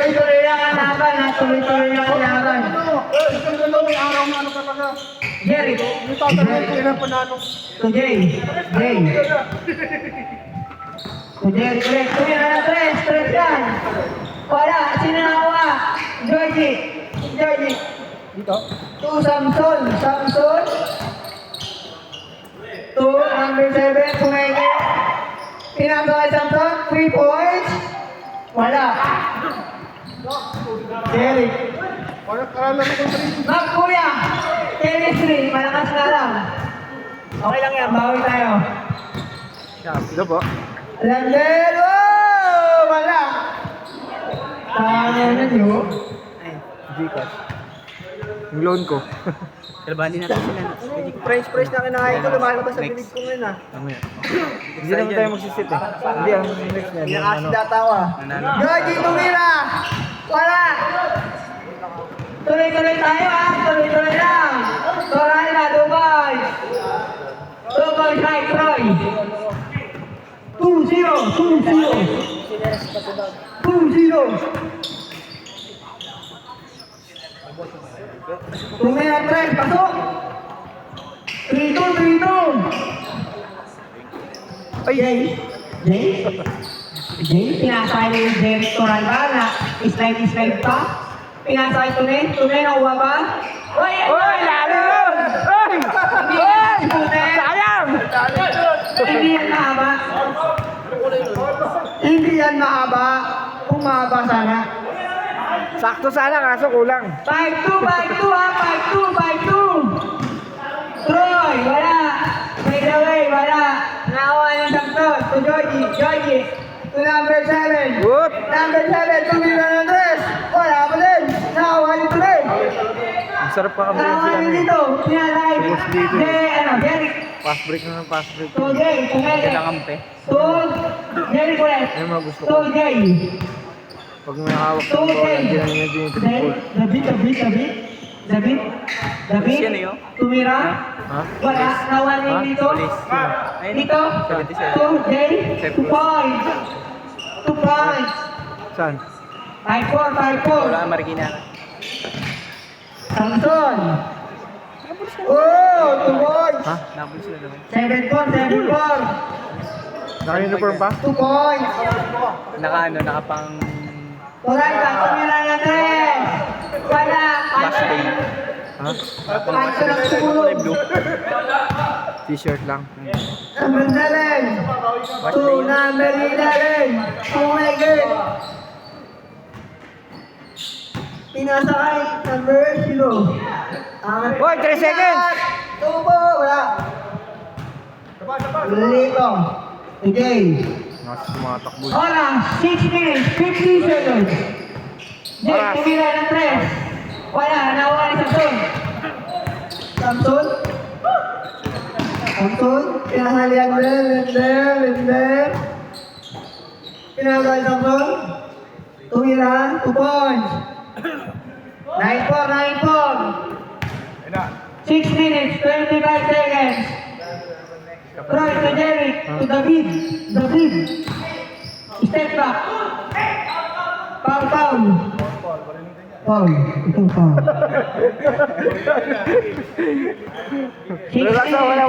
Tuloy-tuloy lang ang laban, ha? Tuloy-tuloy lang ang laban. Isang dalawang araw na ano talaga. Jerry. Yung tatanong ko yung panalo. To Jay. Jay. To Jerry. Tres. Tumira na tres. Tres yan. Wala. Sino nakawa? Georgie. Georgie. Dito? To Samson. Samson. To number 7. Kumenge. Pinagawa kay Samson. 3 points. Wala. Jerry. Parang alam ko rin. Mag kuya. Chemistry. Malakas na lang. Okay lang yan. Bawi tayo. Ito po. Landel! Oh! Wala! Tama na nyo. Gcash. Yung loan ko. Kalbanin natin sila. French fries na kinakain ko. Lumalabas sa bibig ko ngayon ah. Mamaya. Hindi naman tayo magsisit eh. Hindi, ang next niya. yung ano. Datawa. Georgie, tumira! Wala! Tuloy-tuloy tayo ah. Tuloy-tuloy lang. Toray na, Dubai. Dubai, Mike Troy. 2-0. 2-0. Tumira 3, pasok! 3-2. Ay, Jay, pinasakay na yung Jerry Toral ba na slide pa? Pinasakay tunay, nakuha ba? Uy, Lalo yun! Ay! Sayang! Hindi yan mahaba. Umaba sana. Sakto sana kaso kulang. 5-2 ha, 5-2. Troy, wala. By the way, wala. Nakawa ng Samson. To Georgie. To number 7. Whoop! Number 7, tumira ng tres. Wala pa din. Nakawa ni Troy. Ang sarap pa kami Nakawa sila ni eh. dito. Pinalay. Boss dito. Jerry. Fast break na ng fast break. To Jay. Tumele. Kailangan To Jerry Kulet. Ayun mga gusto ko. To Jay. Pag may hawak To ng bola, Jay. hindi na nila tinitripol. David. Sino yun? Tumira. Ha? Wala. Nawala yung dito. Police. Ayun. Dito. 77. To Jay. 2 points. 2 points. Saan? 5-4. Wala kang marikina. Samson. Oh, 2 points. Ha? Napol sila naman. 7-4. Naka-uniform pa? 2 points. Nakapang Turay ka. Tumira na tres. Wala. last day. Ha? Panso lang siguro. T-shirt lang. Number 7. To number 11. Tumigil. Pinasakay. Number 0. Boy, 3 seconds! Tubo. Wala. Lito. Okay. Nasa tumatakbo. Oras. 6 minutes. 50 seconds. Jake, Oras. tumira ng tres. Wala. Nakuha ni Samson. Pinahalian mo na, Lender. Pinahalian Samson. Tumira, 2 points. 9-4. 6 minutes, 25 seconds. Troy to Jerry, to David. Step back. Foul. Itong foul. Relax na, wala.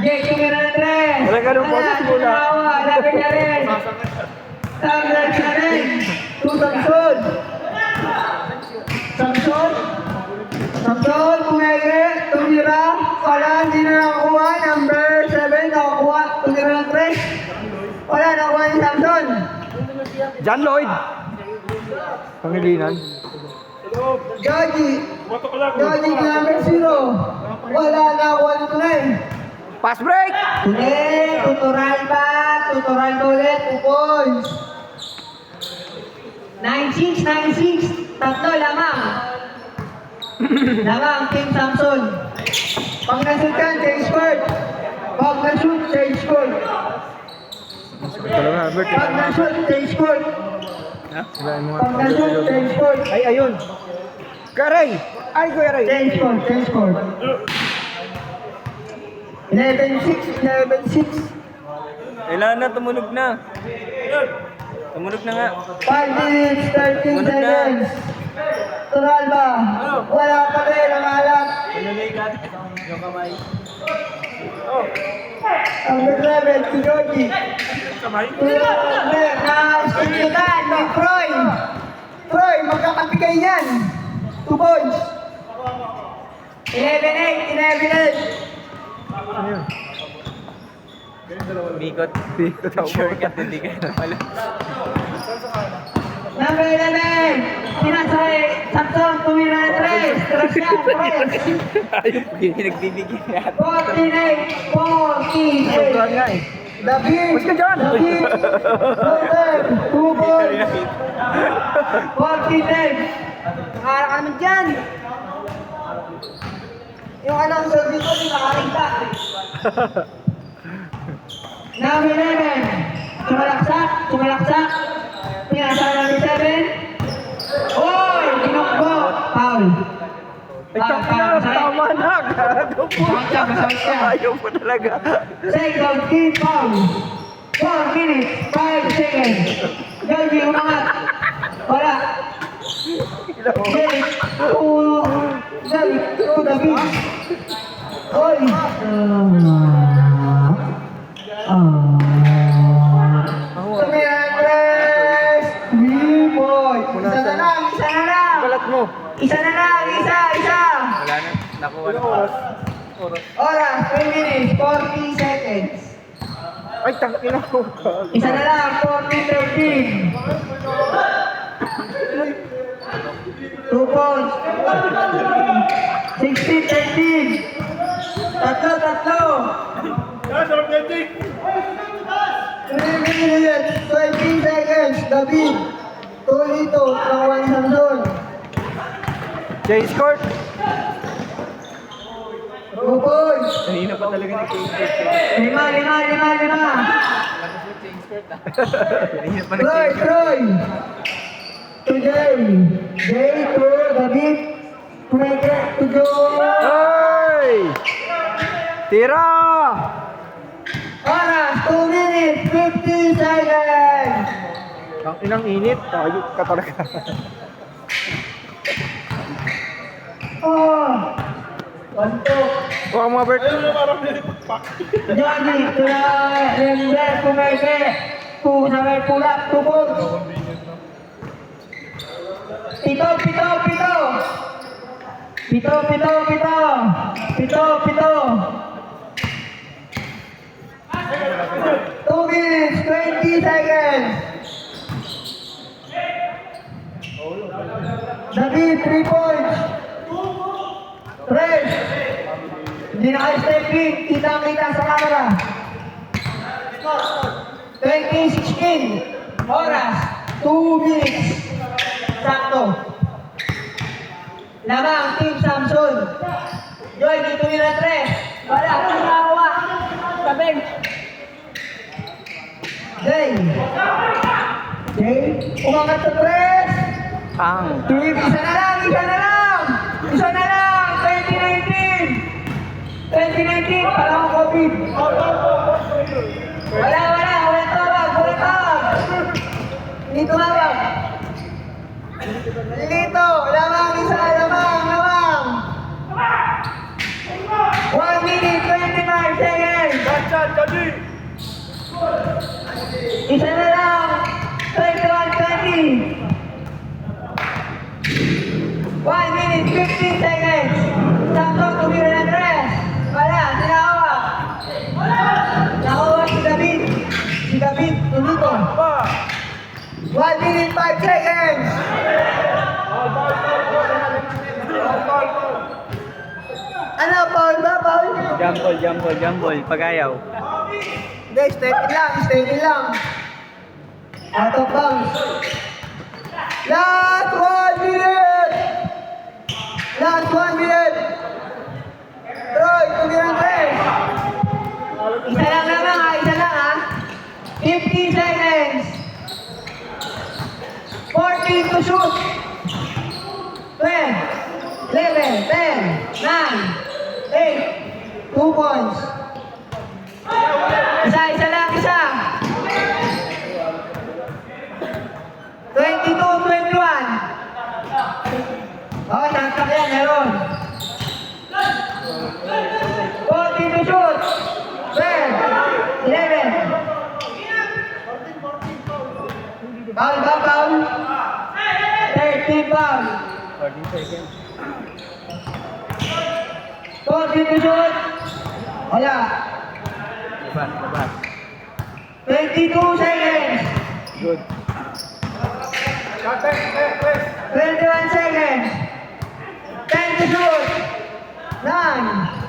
Jake, tumira na tres. Wala ganun po, Wala, wala. tumawa, lapit na rin. Tablet na rin. To Samson, kumege, tumira. Wala, hindi na nakakuha. Number 7, nakakuha. Tumira ng tres. Wala, nakakuha ni Samson. John Lloyd! Pangilinan. Georgie number 0. Wala, nakakuha ni Tunay. Pass break! Tutural ba? Tutural ko ulit. 2 points. 9-6. Tatlo lamang. Lamang, Team Samson. Pag nashoot ka, change court. Pag nashoot, change court. Talaga, Albert. Pag nashoot, change court. Sila yung mga Pag nashoot, change court. Ay, ayun! Karay! Ay, Kuya Ray! Change court. 11-6. Kailangan na, tumunog na. Tumunog na nga. 5 minutes, 13 Ano na? seconds. Turalba. Wala pa rin, nangalap. Yung kamay. Ang level, si Georgie. Na-stimutan ni Troy. Troy, magkakapigay yan. 2 points. 11-8, 11-8. Bikot. Bikot ako. Shortcut, hindi ka na pala. Number 11, Sinasay, Samson, tumira ng 3. Trust yan, Troy. Ayun, pinagbibigyan natin. 48, 48. nga eh. David, What's ka dyan? David, David, 2 points. 49. Nakara ka naman dyan. Yung anong service ko, nakakarigta. Number 11, sumalaksak. Pinasa number 7. Oy, binukbo. Foul. Tama na. Gago po. Masakit siya. Ayaw po talaga. Second team foul. 4 minutes, 5 seconds. Georgie, umangat. Wala. Jay, to the beach. Oy. Andres. B-boy. Isa na lang. Balat mo. Isa. Wala na. Nakuha na. Oras, 3 minutes, 40 seconds. Ay, tangina ko. Isa na lang, 40-13. 2 points. 16-13. Tatlo. 3 minutes, 20 seconds. David. Tulito, ng 1 Samson. Jay Scott. 2 points. Kanina pa talaga nag-change 5. Kanina pa Troy. To Jay. Jay to David. To Joe. Ay! Tira! Oras, 2 minutes, 50 seconds. Ang inang init. Ayok ka talaga. Oh. 1, 2. Huwag mga Bert. Johnny, Rember, Kumeke. 2 sa may pulak, 2 points. Pito. 2 minutes, 20 seconds. David, 3 points. Press. Hindi na kayo stepping. Kita sa camera. 20-16. Oras. 2 minutes. Sakto. Lamang, Team Samson. Joy, dito nila 3. Wala, tumawa. Sa bench. Jay, umangat sa press. Pang. Team, isa na lang. 2019, parang COVID. Wala tawag. Hindi tumawag. Dito, lamang. 1 minute, 25 seconds. Isa na lang. 21-20. 1 minute, 15 seconds. Sakto, tumira ng dress. Wala, sinawa. Nakuha si David, tulito. 1 minute, 5 seconds. Ano, foul ba? Jumble. Pagayaw. Hindi, step in lang. Out of bounds. Last 1 minute! Troy, tumirang 3. Isa lang ha. 15 seconds. 14 to shoot. 12, 11, 10, 9, 8, 2 points. Isa lang. Foul ba, foul? 30 foul. 14 seconds. 40 to shoot. Wala. Labas. 22 seconds. Good. 21 seconds. 10 to shoot. 9.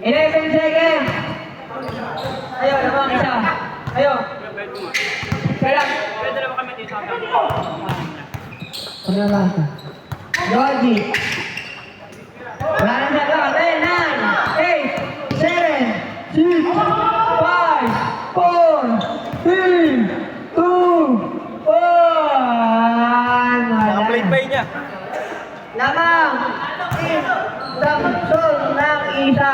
Eleven seconds. Ayo, namang isa. Ayo. Kaya. Pwede na ba kami dito? Ano lang ito? Georgie. Wala na siya ka. 10, 9, 8, 7, 6, 5, 4, 3, 2, 1. Naka-plate pa niya. Lamang. Samsung ng isa.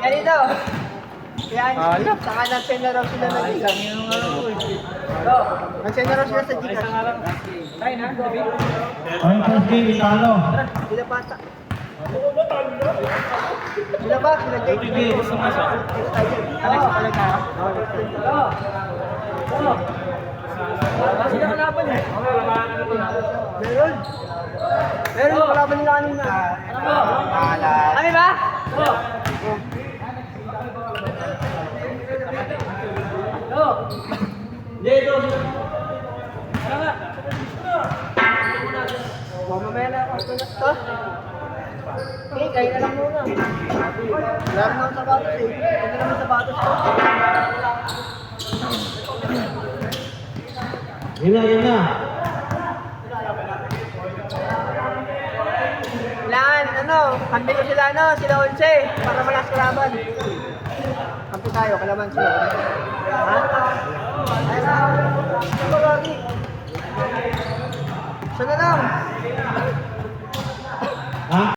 Yan ito. Yan. Alap. Saka nag-send na raw sila ng Gcash. Nag-send na raw sila sa Gcash. Tayo na, Gabi. Ay, first game, Italo. Sila bata. Sila ba? Sila JTB. Gusto mo siya? Alex, talaga. Sila kalaban eh. Meron. Meron kalaban nila kanina. Kami ba? Mamamaya na ako ito. Okay, kayo na lang muna. Wala rin akong sapatos eh. Hindi naman sapatos ko. Yun na. Kailangan, kampi ko sila 11 para malas kalaban. Kampi tayo, kalaban sila. Ha?